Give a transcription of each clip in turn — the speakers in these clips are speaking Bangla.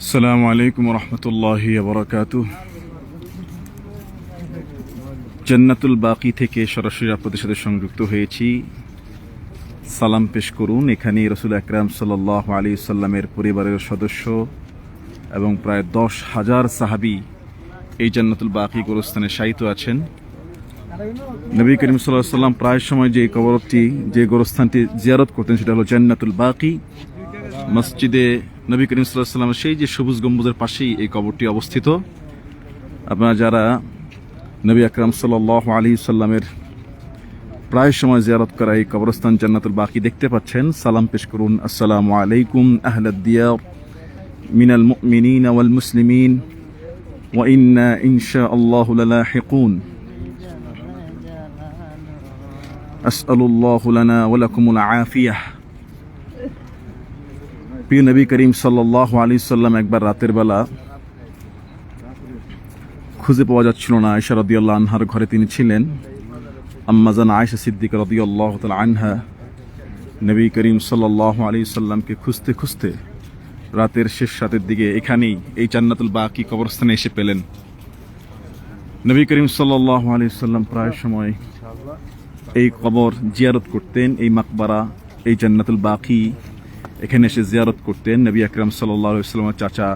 আসসালামু আলাইকুম রহমতুল্লাহি বারাকাতুহ। জান্নাতুল বাকি থেকে সরাসরি আপনাদের সাথে সংযুক্ত হয়েছি। সালাম পেশ করুন। এখানে রাসূল আকরাম সাল্লাল্লাহু আলাইহি সাল্লামের পরিবারের সদস্য এবং প্রায় 10,000 সাহাবী এই জান্নাতুল বাকি গোরস্থানে শায়িত আছেন। নবী করিম সাল্লাল্লাহু আলাইহি সাল্লাম প্রায় সময় যে গোরস্থানটি জিয়ারত করতেন সেটা হলো জান্নাতুল বাকি। মসজিদে নবী করিম সাল্লাল্লাহু আলাইহি সাল্লামের সেই যে সবুজ গম্বুজের পাশেই এই কবরটি অবস্থিত। আপনারা যারা নবী আকরাম সাল্লাল্লাহু আলাইহি সাল্লামের প্রায় সময় জিয়ারত করা এই কবরস্থান জান্নাতুল বাকি দেখতে পাচ্ছেন, সালাম পেশ করুন। আসসালামু আলাইকুম আহলাদ দিয়ার মিনাল মুমিনিনা ওয়াল মুসলিমিন ওয়া ইন্না ইনশাআল্লাহু লালাহিকুন। আসআলুল্লাহু লানা ওয়া লাকুমুল আফিয়াহ। প্রিয় নবী করিম সাল্লাল্লাহু আলাইহি সাল্লাম একবার রাতের বেলা খুঁজে পাওয়া যাচ্ছিল না। আয়েশা রাদিয়াল্লাহু আনহার ঘরে তিনি ছিলেন। আম্মাজান আয়েশা সিদ্দিকা রাদিয়াল্লাহু তাআলা আনহা নবী করিম সাল্লাল্লাহু আলাইহি সাল্লামকে খুঁজতে খুঁজতে রাতের শেষ রাতের দিকে এখানেই এই জান্নাতুল বাকি কবরস্থানে এসে পেলেন। নবী করিম সাল্লাল্লাহু আলাইহি সাল্লাম প্রায় সময় এই কবর জিয়ারত করতেন, এই মাকবারা, এই জান্নাতুল বাকি এখানে এসে জিয়ারত করতেন। নবী আকরাম সাল্লাল্লাহু আলাইহি ওয়াসাল্লামের চাচা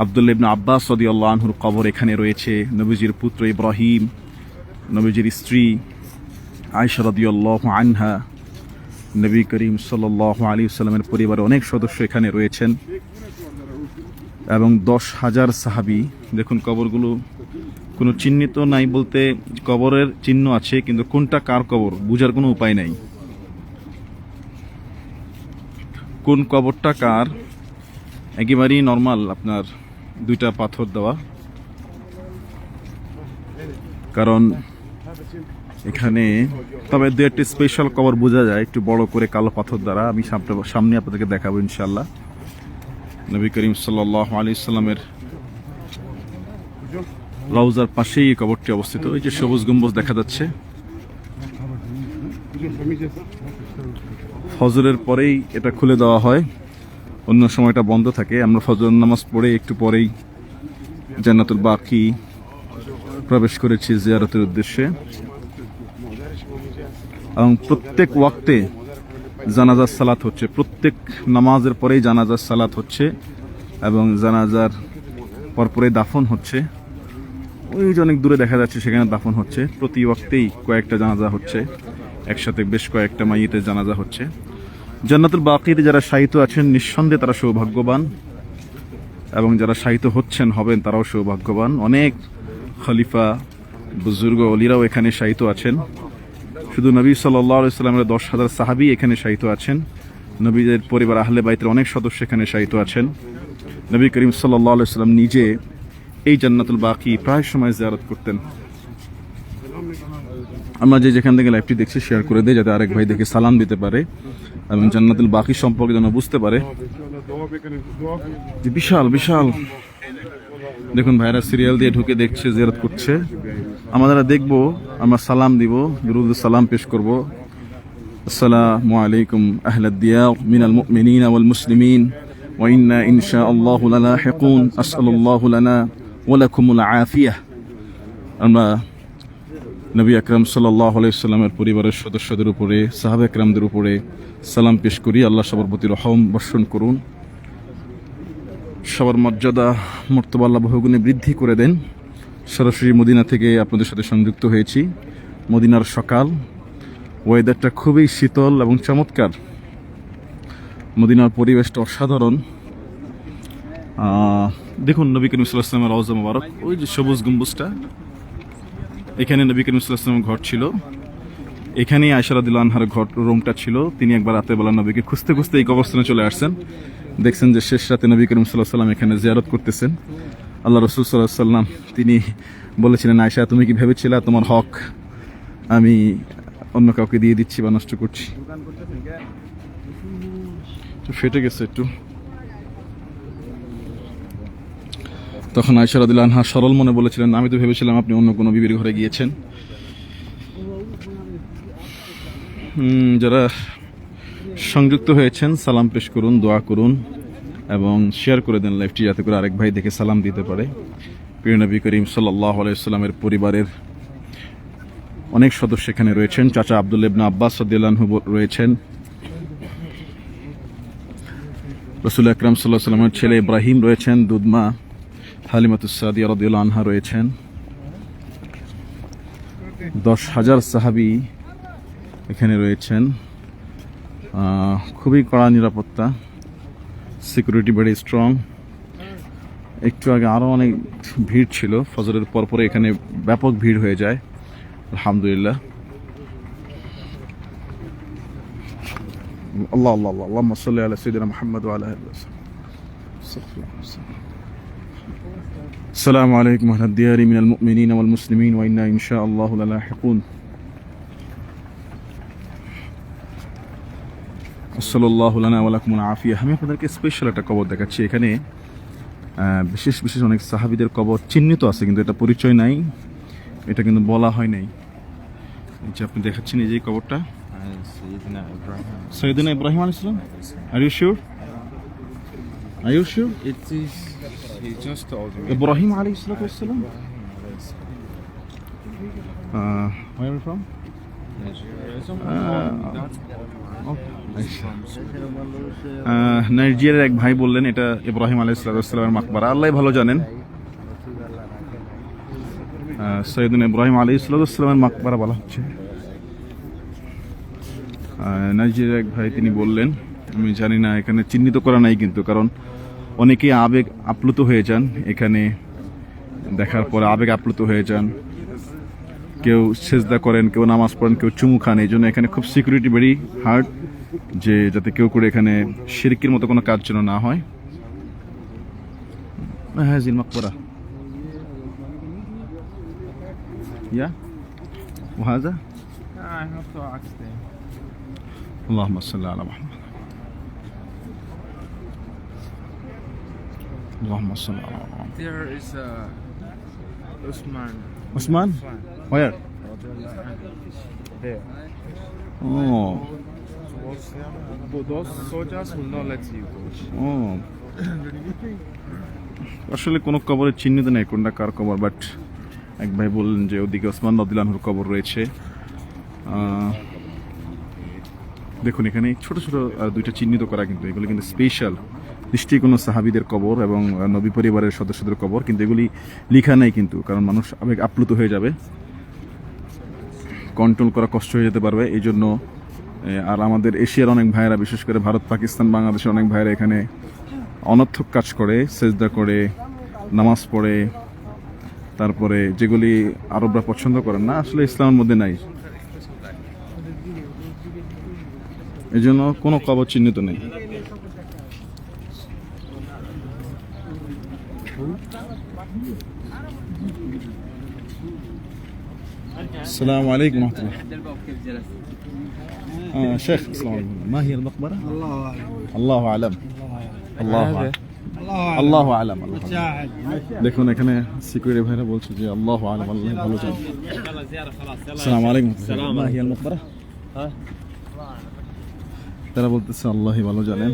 আব্দুল্লাহ ইবনে আব্বাস রাদিয়াল্লাহু আনহুর কবর এখানে রয়েছে। নবীজির পুত্র ইব্রাহিম, নবীজির স্ত্রী আয়েশা রাদিয়াল্লাহু আনহা, নবী করিম সাল্লাল্লাহু আলাইহি ওয়াসাল্লামের পরিবারের অনেক সদস্য এখানে রয়েছেন এবং 10,000 সাহাবী। দেখুন কবরগুলো কোনো চিহ্নিত নাই, বলতে কবরের চিহ্ন আছে কিন্তু কোনটা কার কবর বোঝার কোনো উপায় নাই। কোন কবরটা কার একেবারেই নর্মাল, আপনার দুইটা পাথর দেওয়া, কারণ এখানে তবে দু একটা স্পেশাল কবর বোঝা যায় একটু বড় করে কালো পাথর দ্বারা। আমি সামনে আপনাদেরকে দেখাবো ইনশাআল্লাহ। নবী করিম সাল্লাল্লাহু আলাইহি সাল্লামের রওজার পাশেই এই কবরটি অবস্থিত। এই যে সবুজ গম্বুজ দেখা যাচ্ছে, ফজরের পরেই এটা খুলে দেওয়া হয়, অন্য সময়টা বন্ধ থাকে। আমরা ফজর নামাজ পড়ে একটু পরেই জান্নাতুল বাকি প্রবেশ করেছি জিয়ারতের উদ্দেশ্যে এবং প্রত্যেক ওয়াক্তে জানাজার সালাত হচ্ছে, প্রত্যেক নামাজের পরেই জানাজার সালাত হচ্ছে এবং জানাজার পরপরে দাফন হচ্ছে। ওই যে অনেক দূরে দেখা যাচ্ছে সেখানে দাফন হচ্ছে। প্রতি ওয়াক্তেই কয়েকটা জানাজা হচ্ছে, একসাথে বেশ কয়েকটা মাইয়িতের জানাজা হচ্ছে। জান্নাতুল বাকিতে যারা শায়িত আছেন নিঃসন্দেহে তারা সৌভাগ্যবান এবং যারা শায়িত হবেন তারাও সৌভাগ্যবান। অনেক খলিফা, বুজুর্গ, অলিরাও এখানে শায়িত আছেন। শুধু নবী সাল্লাল্লাহু আলাইহি সাল্লামের 10,000 সাহাবী এখানে শায়িত আছেন। নবীদের পরিবার আহলে বাইতের অনেক সদস্য এখানে শায়িত আছেন। নবী করিম সাল্লাল্লাহু আলাইহি সাল্লাম নিজে এই জান্নাতুল বাকি প্রায় সময় জিয়ারত করতেন। আমরা যেখান থেকে লাইভটি দেখছি শেয়ার করে দেই যাতে আরেক ভাই দেখে সালাম দিতে পারে এবং জান্নাতুল বাকি সম্পর্কে যেন বুঝতে পারে। বিশাল বিশাল দেখুন, ভাইরা সিরিয়াল দিয়ে ঢুকে দেখছে, জিয়ারত করছে। আমরা দেখবো, আমরা সালাম দিব, দুরুদ সালাম পেশ করব। আসসালামু আলাইকুম আহলাদ দিয়ার মিনাল মুমিনিনা ওয়াল মুসলিমিন ওয়া ইন্না ইনশাআল্লাহু লালাহিকুন। আসআলুল্লাহু লানা ওয়া লাকুমুল আফিয়াহ। আমরা নবী আকরাম সাল্লাল্লাহু আলাইহি সাল্লামের পরিবারের সদস্যদের উপরে, সাহাবা একরামদের উপরে সালাম পেশ করি। আল্লাহ সবার প্রতি রহম বর্ষণ করুন, সবার মর্যাদা মর্তবা আল্লাহ বহুগুণে বৃদ্ধি করে দেন। সরাসরি মদিনা থেকে আপনাদের সাথে সংযুক্ত হয়েছি। মদিনার সকাল, ওয়েদারটা খুবই শীতল এবং চমৎকার। মদিনার পরিবেশটা অসাধারণ। দেখুন নবী করিম সাল্লাল্লাহু আলাইহি ওয়াসাল্লামের রওজা মুবারক, ওই যে সবুজ গম্বুজটা, এখানে নবী করিম সাল্লাল্লাহু আলাইহি ওয়াসাল্লামের ঘর ছিল। এখানেই আয়েশা রাদিয়াল্লাহু আনহার ঘর রুমটা ছিল। তিনি একবার রাতের বেলা নবীকে খুঁজতে খুঁজতে এই কবরস্থানে চলে আসছেন। দেখছেন যে শেষ রাতে নবী করিম সাল্লাল্লাহু আলাইহি ওয়াসাল্লাম এখানে জিয়ারত করতেছেন। আল্লাহ রাসূল সাল্লাল্লাহু আলাইহি ওয়াসাল্লাম তিনি বলেছিলেন, আয়েশা তুমি কি ভেবেছিলা তোমার হক আমি অন্য কাউকে দিয়ে দিচ্ছি বা নষ্ট করছি? ফেটে গেছে একটু। তখন আয়েশা রাদিয়াল্লাহু আনহা সরল মনে বলেছিলেন, আমি তো ভেবেছিলাম আপনি অন্য কোনো বিবির ঘরে গিয়েছেন। যারা সংযুক্ত হয়েছেন সালাম পেশ করুন, দোয়া করুন। এবং শেয়ার করে দেন লাইভটি, যাতে করে আরেক ভাই দেখে সালাম দিতে পারে। প্রিয় নবী করিম সাল্লাল্লাহু আলাইহি ওয়াসাল্লামের পরিবারের অনেক সদস্য এখানে রয়েছেন। চাচা আব্দুল্লাহ ইবনে আব্বাস রাদিয়াল্লাহু আনহু রয়েছেন। রাসূল আকরাম সাল্লাল্লাহু আলাইহি ওয়াসাল্লামের ছেলে ইব্রাহিম রয়েছেন। দুধমা হালিমাতুস সাদিয়া রাদিয়াল্লাহু আনহা রয়েছেন। 10,000 সাহাবী এখানে রয়েছেন। খুবই কড়া নিরাপত্তা, সিকিউরিটি ভেরি স্ট্রং। একটু আগে আরও অনেক ভিড় ছিল, ফজরের পরপরে এখানে ব্যাপক ভিড় হয়ে যায়। আলহামদুলিল্লাহ। আল্লাহ আল্লাহ আল্লাহ আল্লাহুম্মা সাল্লি আলা সাইয়্যিদিনা মুহাম্মদ ওয়া আলা আলিহি ওয়াসাল্লাম। আসসালামু আলাইকুম আহলাদ দিয়ারি মিনাল মুমিনিনা ওয়াল মুসলিমিন ওয়া ইন্না ইনশাআল্লাহু লালাহিকুন। সাল্লাল্লাহু লানা ওয়া লাকুমুল আফিয়া। আমি আপনাদেরকে স্পেশাল একটা কবর দেখাচ্ছি। এখানে বিশেষ বিশেষ অনেক সাহাবীদের কবর চিহ্নিত আছে, কিন্তু এটা পরিচয় নাই, এটা কিন্তু বলা হয় নাই। এই যে আপনি দেখাচ্ছেন এই যে কবরটা, সৈয়দনা ইব্রাহিম আলাইহিস সালাম। Are you sure? Are you sure? It is. He just told me. Ibrahim আলাইহিস সালাম। Where are you from? নাইজেরিয়ার এক ভাই বললেন এটা ইব্রাহিম আলাইহিস সালামের মাকবারা। আল্লাহ ভালো জানেন। সৈয়দনা ইব্রাহিম আলাইহিস সালামের মাকবারা বলা হচ্ছে। নাইজেরিয়ার এক ভাই তিনি বললেন, আমি জানি না, এখানে চিহ্নিত করা নাই কিন্তু, কারণ অনেকেই আবেগ আপ্লুত হয়ে যান এখানে দেখার পরে, আবেগ আপ্লুত হয়ে যান। কেউ সেজদা করেন, কেউ নামাজ পড়েন, কেউ চুমু খান। এই জন্য এখানে খুব সিকিউরিটি ভেরি হার্ড, যে যাতে কেউ করে এখানে শিরকের মতো কোনো কাজ যেন না হয়। হ্যাঁ জিল মাকবারা ইয়া ওয়াহাজা। I have to ask them. আল্লাহুম্মা সাল্লি আলা মুহাম্মদ। আল্লাহুম্মা সাল্লি আলা Muhammad. There is Usman. Usman? Where? There. Oh. But those soldiers will not let you go. Oh. আসলে কোনো কবরের চিহ্নিত নেই কোনটা কার কবর, বাট এক ভাই বললেন যে ওদিকে ওসমান রাদিয়াল্লাহু আনহুর কবর রয়েছে। দেখুন এখানে ছোট ছোট দুইটা চিহ্নিত করা, কিন্তু এগুলো কিন্তু স্পেশাল, নিশ্চয়ই কোনো সাহাবীদের কবর এবং নবী পরিবারের সদস্যদের কবর, কিন্তু এগুলি লেখা নাই কিন্তু, কারণ মানুষ আবেগ আপ্লুত হয়ে যাবে, কন্ট্রোল করা কষ্ট হয়ে যেতে পারবে এই জন্য। আর আমাদের এশিয়ার অনেক ভাইয়েরা, বিশেষ করে ভারত, পাকিস্তান, বাংলাদেশের অনেক ভাইয়েরা এখানে অনর্থক কাজ করে, সেজদা করে, নামাজ পড়ে, তারপরে যেগুলি আরবরা পছন্দ করেন না, আসলে ইসলামের মধ্যে নাই। এই জন্য কোনো কবর চিহ্নিত নেই। السلام عليكم ورحمة الله. شيخ السلام عليكم. ما هي المقبرة؟ الله أعلم. الله أعلم. الله أعلم. দেখুন এখানে সিকিউরিটি ভাইরা বলছে যে আল্লাহু আ'লাম, আল্লাহ ভালো জানেন। আসসালামু আলাইকুম। ما هي المقبرة؟ তারা বলতেছে আল্লাহই ভালো জানেন।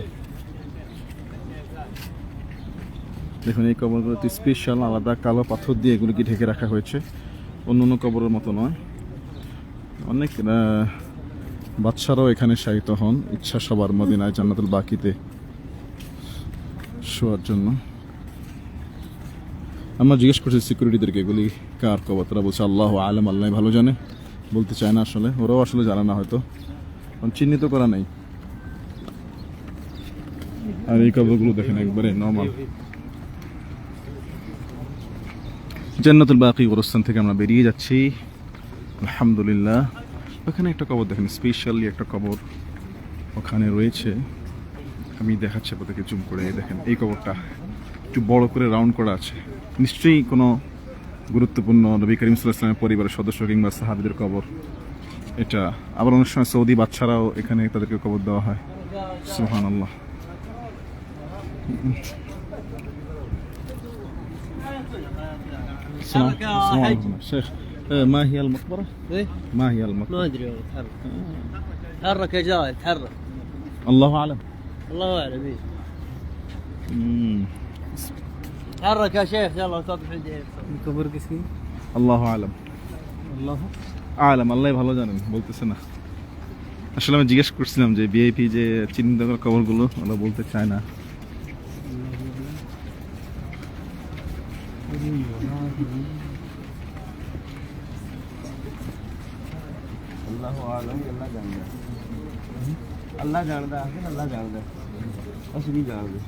দেখুন এই কবরগুলোতে স্পেশাল আলাদা কালো পাথর দিয়ে এগুলোকে ঢেকে রাখা হয়েছে, অন্য অন্য কবরের মতো নয়। অনেক বাদশারাও এখানে শায়িত হন ইচ্ছা সবার মদিনায় জান্নাতুল বাকিতে শোয়ার জন্য। আমরা জিজ্ঞেস করছি সিকিউরিটিদেরকে এগুলি কার কবর, তারা বলছে আল্লাহু আ'লাম, আল্লাহ ভালো জানে। বলতে চায় না, আসলে ওরাও আসলে জানে না হয়তো, চিহ্নিত করা নাই। আর এই কবরগুলো দেখেন একবারে নর্মাল। জান্নাতুল বাকি গোরস্থান থেকে আমরা বেরিয়ে যাচ্ছি আলহামদুলিল্লাহ। ওখানে একটা কবর দেখেন, স্পেশালি একটা কবর ওখানে রয়েছে, আমি দেখাচ্ছি আপনাদেরকে জুম করে। দেখেন এই কবরটা একটু বড় করে রাউন্ড করা আছে, নিশ্চয়ই কোনো গুরুত্বপূর্ণ নবী করিম সাল্লাল্লাহু আলাইহি ওয়াসাল্লামের পরিবারের সদস্য কিংবা সাহাবীদের কবর এটা। আবার অনেক সময় সৌদি বাদশারাও এখানে তাদেরকে কবর দেওয়া হয়। সুবহানাল্লাহ। السلام عليكم شيخ. ما هي المقبرة؟ ايه ما هي المقبرة؟ ما ادري والله. تحرك تحرك يا جاي تحرك. الله أعلم. الله اعلم. ايه حرك يا شيخ يلا صدق الجيب कबर किसकी আল্লাহ আলম अल्लाह আলম আল্লাহ ভালো জানেন, বলতেছে না। আসলে আমি জিজ্ঞেস করছিলাম যে ভিআইপি যে চিহ্নিত করা কবরগুলো ওরা বলতে চায় না। अल्लाह आलम अल्लाह जानदा अल्लाह जानदा अल्लाह जानदा असली जानदा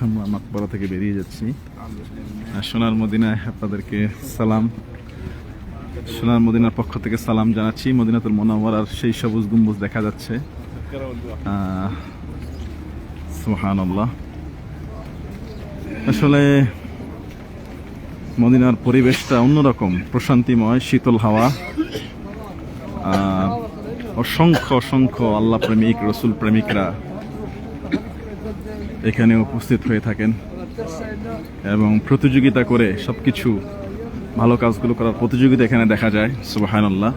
আমরা মাকবরা থেকে বেরিয়ে যাচ্ছি। আর সোনার মদিনায় আপনাদেরকে সালাম, সোনার মদিনার পক্ষ থেকে সালাম জানাচ্ছি। মদিনাতুল মুনাওয়ারার সেই সবুজ গম্বুজ দেখা যাচ্ছে। সুবহানাল্লাহ। আসলে মদিনার পরিবেশটা অন্যরকম, প্রশান্তিময়, শীতল হাওয়া, অসংখ্য অসংখ্য আল্লাহ প্রেমিক, রসুল প্রেমিকরা এখানে উপস্থিত হয়ে থাকেন এবং প্রতিযোগিতা করে সবকিছু ভালো কাজগুলো করার প্রতিযোগিতা এখানে দেখা যায়। সুবহানাল্লাহ।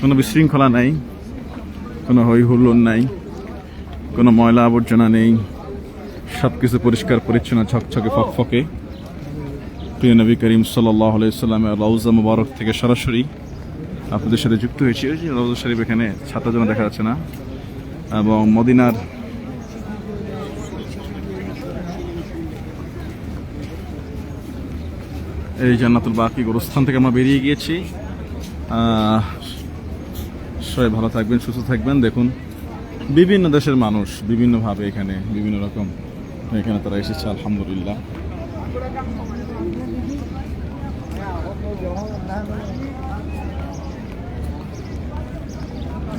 কোনো বিশৃঙ্খলা নাই, কোনো হই হুল্লোড় নাই, কোনো ময়লা আবর্জনা নেই, সব কিছু পরিষ্কার পরিচ্ছন্ন, ঝকঝকে ফকফকে। প্রিয় নবী করিম সাল্লাল্লাহু আলাইহি সাল্লামের রওজা মুবারক থেকে সরাসরি আপনাদের সাথে যুক্ত হয়েছি। ওই যে রওজা শরীফ এখানে ছাতা যেন দেখা যাচ্ছে না, এবং মদিনার এই জান্নাতুল বাকি গোরস্থান থেকে আমরা বেরিয়ে গিয়েছি। সবাই ভালো থাকবেন, সুস্থ থাকবেন। দেখুন বিভিন্ন দেশের মানুষ বিভিন্নভাবে এখানে বিভিন্ন রকম এখানে তারা এসেছে, আলহামদুলিল্লাহ।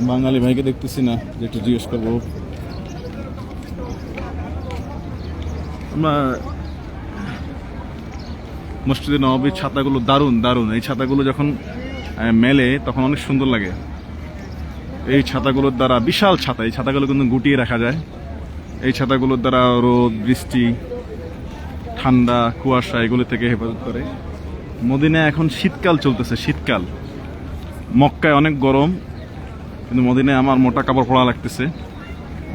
বাঙালি ভাইকে দেখতেছি না, যে একটু জিজ্ঞেস করবো। আমরা মসজিদে নববীর ছাতাগুলো দারুণ দারুণ। এই ছাতাগুলো যখন মেলে তখন অনেক সুন্দর লাগে। এই ছাতাগুলোর দ্বারা, বিশাল ছাতা, এই ছাতাগুলো কিন্তু গুটিয়ে রাখা যায়। এই ছাতাগুলোর দ্বারা রোদ, বৃষ্টি, ঠান্ডা, কুয়াশা এগুলো থেকে হেফাজত করে। মদিনায় এখন শীতকাল চলতেছে, শীতকাল। মক্কায় অনেক গরম, কিন্তু মদিনায় আমার মোটা কাপড় পরা লাগতেছে।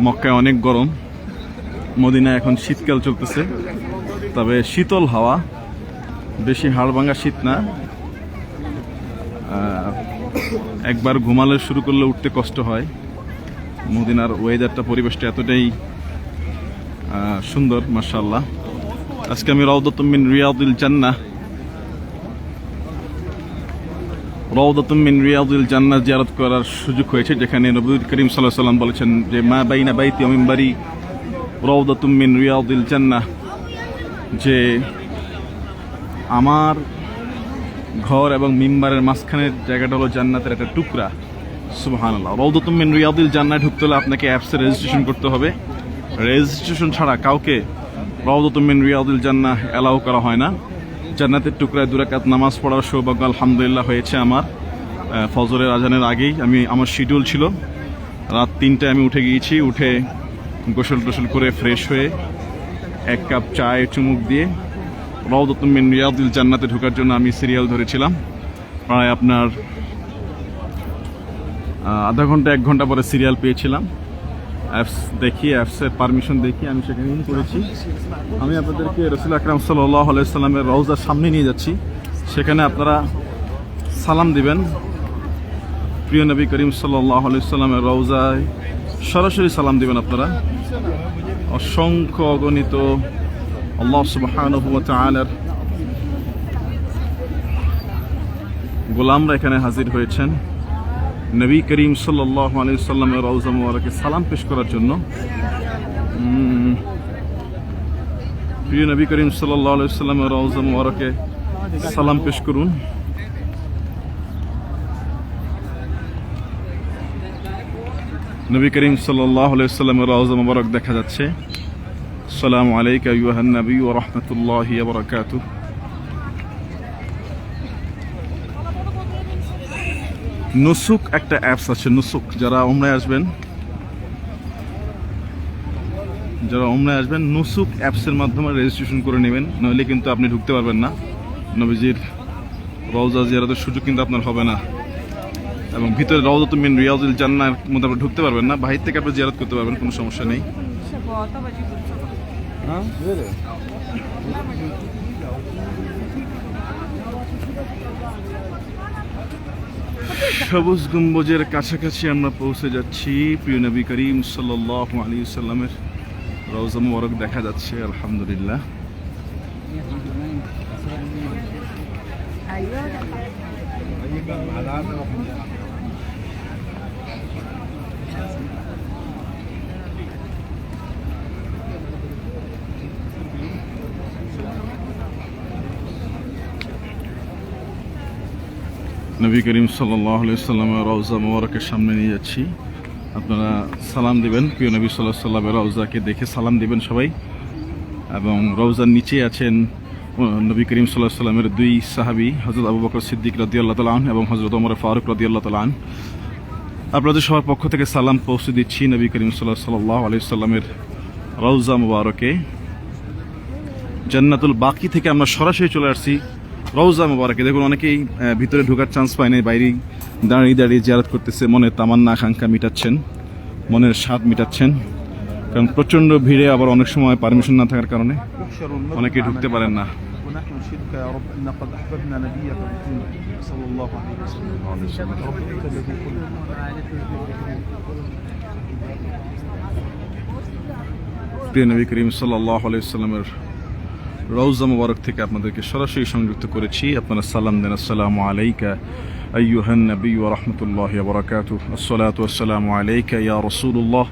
মক্কায় অনেক গরম, মদিনায় এখন শীতকাল চলতেছে। তবে শীতল হাওয়া, বেশি হাড় ভাঙা শীত না। একবার ঘুমালে শুরু করলে উঠতে কষ্ট হয়। মদিনার ওয়েদারটা, পরিবেশটা এতটাই সুন্দর, মাশাআল্লাহ। আজকে আমি রাউদাতুম মিন রিয়াদিল জান্নাহ, রাউদাতুম মিন রিয়াদিল জান্নাহ জিয়ারত করার সুযোগ হয়েছে, যেখানে নবী করিম সাল্লাল্লাহু আলাইহি ওয়াসাল্লাম বলেছেন যে মা বাইনা বাইতি ওয়া মিনবারি রাউদাতুম মিন রিয়াদিল জান্নাহ, যে আমার ঘর এবং মিম্বারের মাঝখানের জায়গাটা হলো জান্নাতের একটা টুকরা। সুবহানাল্লাহ। রাউদাতুম মিন রিয়াদিল জান্নাহ ঢুকতে হলে আপনাকে অ্যাপসে রেজিস্ট্রেশন করতে হবে। রেজিস্ট্রেশন ছাড়া কাউকে রাউদাতুম মিন রিয়াদিল জান্নাহ অ্যালাউ করা হয় না। জান্নাতের টুকরায় 2 রাকাত নামাজ পড়ার সৌভাগ্য আলহামদুলিল্লাহ হয়েছে আমার। ফজরের আজানের আগেই আমার শিডিউল ছিল। রাত 3টায় আমি উঠে গিয়েছি। উঠে গোসল টোসল করে ফ্রেশ হয়ে 1 কাপ চায়ে চুমুক দিয়ে রাউদাতুম মিন রিয়াদিল জান্নাতে ঢোকার জন্য আমি সিরিয়াল ধরেছিলাম। প্রায় আপনার আধা ঘন্টা 1 ঘন্টা পরে সিরিয়াল পেয়েছিলাম। অ্যাপস দেখিয়ে, অ্যাপসের পারমিশন দেখিয়ে আমি সেখানে করেছি। আমি আপনাদেরকে রাসূল আকরাম সাল্লাল্লাহু আলাইহি সাল্লামের রওজার সামনে নিয়ে যাচ্ছি। সেখানে আপনারা সালাম দিবেন। প্রিয় নবী করিম সাল্লাল্লাহু আলাইহি সাল্লামের রওজায় সরাসরি সালাম দিবেন আপনারা। অসংখ্য অগণিত আল্লাহ সুবহানাহু ওয়া তাআলার গোলামরা এখানে হাজির হয়েছেন নবী করিম সাল্লাল্লাহু আলাইহি সাল্লামের রওজা মুবারকে সালাম পেশ করার জন্য। প্রিয় নবী করিম সাল্লাল্লাহু আলাইহি সাল্লামের রওজা মুবারকে সালাম পেশ করুন। নবী করিম সাল্লাল্লাহু আলাইহি সাল্লামের রওজা মুবারক দেখা যাচ্ছে। আসসালামু আলাইকা আইয়ুহান নবী ওয়া রাহমাতুল্লাহি ওয়া বারাকাতুহু। নুসুক একটা অ্যাপস আছে, নুসুক। যারা উমরায় আসবেন নুসুক অ্যাপসের মাধ্যমে রেজিস্ট্রেশন করে নেবেন, নইলে কিন্তু আপনি ঢুকতে পারবেন না। নবীজির রওজা জিয়ারতের সুযোগ কিন্তু আপনার হবে না। এবং ভিতরে রাউদাতুম মিন রিয়াদিল জান্নাহর মধ্যে আপনি ঢুকতে পারবেন না। বাহির থেকে আপনি জিয়ারত করতে পারবেন, কোনো সমস্যা নেই। طب اجيب الصبح. ها غيره সবুজ গম্বুজের কাছাকাছি আমরা পৌঁছে যাচ্ছি। প্রিয় নবী করিম সাল্লাল্লাহু আলাইহি সাল্লামের রওজা মুবারক দেখা যাচ্ছে আলহামদুলিল্লাহ। নবী করিম সাল্লাল্লাহু আলাইহি সাল্লামের রওজা মুবারকের সামনে নিয়ে যাচ্ছি। আপনারা সালাম দিবেন, প্রিয় নবী সাল্লাল্লাহু আলাইহি সাল্লামের রওজাকে দেখে সালাম দিবেন সবাই। এবং রওজার নিচে আছেন নবী করিম সাল্লাল্লাহু আলাইহি সাল্লামের দুই সাহাবী, হযরত আবু বকর সিদ্দিক রাদিয়াল্লাহু তাআলা আনহু এবং হযরত ওমর ফারুক রাদিয়াল্লাহু তাআলা আনহু। আপনাদের সবার পক্ষ থেকে সালাম পৌঁছে দিচ্ছি নবী করিম সাল্লাল্লাহু আলাইহি সাল্লামের রওজা মুবারকে। জান্নাতুল বাকি থেকে আমরা সরাসরি চলে আসছি রওজা মুবারকে। দেখুন, অনেকেই ভিতরে ঢোকার চান্স পায় না, বাইরেই দাঁড়িয়ে দাঁড়িয়ে জিয়ারত করতেছে, মনের তামান্না আকাঙ্ক্ষা মিটাচ্ছেন, মনের স্বাদ মিটাচ্ছেন। কারণ প্রচণ্ড ভিড়ে, আবার অনেক সময় পারমিশন না থাকার কারণে يحشر المرء অনেকে مع ঢুকতে من পারেন না। ونحن نشهدك يا رب ان قد احببنا نبيك محمد صلى الله عليه وسلم. رب انت الذي قلت প্রিয় নবী করিম সাল্লাল্লাহু আলাইহি সাল্লামের রওজা মুবারক থেকে আপনাদেরকে সরাসরি সংযুক্ত করেছি। আপনারা সালাম দেন, আসসালামু আলাইকা আইয়ুহান নবী ওয়া রাহমাতুল্লাহি ওয়া বারাকাতুহু, আসসালাতু ওয়াসসালামু আলাইকা ইয়া রাসূলুল্লাহ,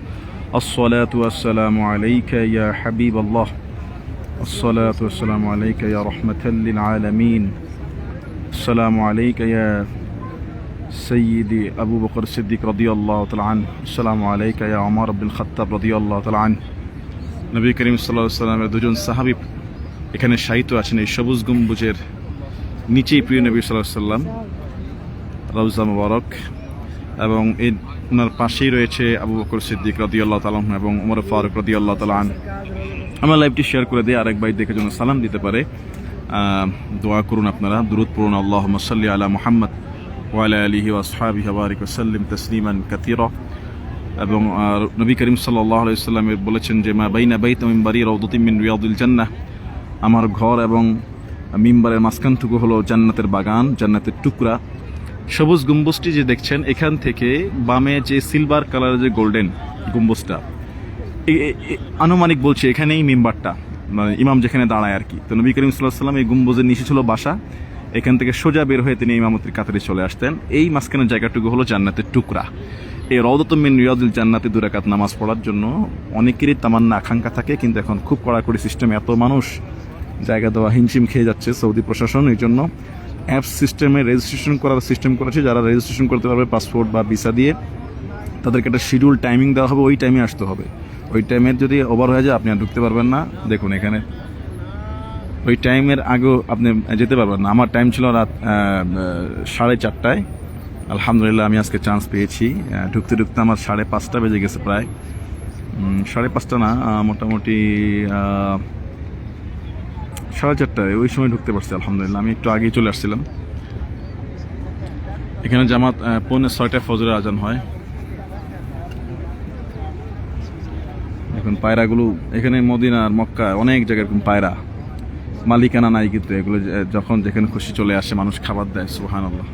আসসালাতু ওয়াসসালামু আলাইকা ইয়া হাবিবাল্লাহ, আসসালাতু ওয়াসসালামু আলাইকা ইয়া রাহমাতাল লিল আলামিন, আসসালামু আলাইকা ইয়া সাইয়্যিদি আবু বকর সিদ্দিক রাদিয়াল্লাহু তাআলা আনহু, আসসালামু আলাইকা ইয়া ওমর ইবনুল খাত্তাব রাদিয়াল্লাহু তাআলা আনহু। নবী করিম সাল্লাল্লাহু আলাইহি সাল্লামের দুজন সাহাবী এখানে শায়িত আছেন এই সবুজ গম্বুজের নিচেই। প্রিয় নবী সাল্লাল্লাহু আলাইহি সাল্লাম রওজা মুবারক, এবং এই ওনার পাশেই রয়েছে আবু বকর সিদ্দিক রাদিয়াল্লাহু তাআলা আনহু এবং ওমর ফারুক রাদিয়াল্লাহু তাআলা আনহু। আমরা লাইভটি শেয়ার করে দিই, আরেক ভাই দেখে যেন সালাম দিতে পারে। দোয়া করুন আপনারা, দুরূদ পড়ুন, আল্লাহুম্মা সাল্লি আলা মুহাম্মদ ওয়া আলা আলিহি ওয়া আসহাবিহি ওয়া বারিক ওয়া সাল্লিম তাসলিমান কাসীরা। এবং নবী করিম সাল্লাল্লাহু আলাইহি সাল্লামের বলেছেন যে মা বাইনা বাইতি ওয়া মিনবারি রাউদাতুম মিন রিয়াদিল জান্নাহ, আমার ঘর এবং মিম্বারের মাঝখানটুকু হলো জান্নাতের বাগান, জান্নাতের টুকরা। সবুজ গম্বুজটি যে দেখছেন, এখান থেকে বামে যে সিলভার কালারের যে গোল্ডেন গম্বুজটা, আনুমানিক বলছে এখানেই মিম্বারটা, মানে ইমাম যেখানে দাঁড়ায় আর কি। তো নবী করিম সাল্লাল্লাহু আলাইহি সাল্লাম এই গম্বুজের নিচে ছিল বাসা, এখান থেকে সোজা বের হয়ে তিনি ইমামতির কাতারে চলে আসতেন। এই মাঝখানের জায়গাটুকু হলো জান্নাতের টুকরা। এই রাউদাতুম মিন রিয়াদিল জান্নাতে 2 রাকাত নামাজ পড়ার জন্য অনেকেরই তামান্না আকাঙ্ক্ষা থাকে, কিন্তু এখন খুব কড়াকড়ি সিস্টেমে এত মানুষ, জায়গা দেওয়া হিমশিম খেয়ে যাচ্ছে সৌদি প্রশাসন। এই জন্য অ্যাপস সিস্টেমে রেজিস্ট্রেশন করার সিস্টেম করেছে। যারা রেজিস্ট্রেশন করতে পারবে পাসপোর্ট বা ভিসা দিয়ে, তাদেরকে একটা শিডিউল টাইমিং দেওয়া হবে, ওই টাইমে আসতে হবে। ওই টাইমের যদি ওভার হয়ে যায় আপনি আর ঢুকতে পারবেন না। দেখুন এখানে ওই টাইমের আগেও আপনি যেতে পারবেন না। আমার টাইম ছিল রাত 4:30টায়। আলহামদুলিল্লাহ আমি আজকে চান্স পেয়েছি। ঢুকতে ঢুকতে আমার 5:30 বেজে গেছে, প্রায় 5:30 না, মোটামুটি 4:30টায় ওই সময় ঢুকতে পারছি আলহামদুলিল্লাহ। আমি একটু আগেই চলে আসছিলাম। এখানে জামাত 5:45টায় ফজরের আজান হয়। এখন পায়রাগুলো এখানে মদিনা আর মক্কা অনেক জায়গায় এরকম পায়রা, মালিকানা নাই কিন্তু এগুলো যখন যেখানে খুশি চলে আসে মানুষ খাবার দেয়। সুবহানাল্লাহ।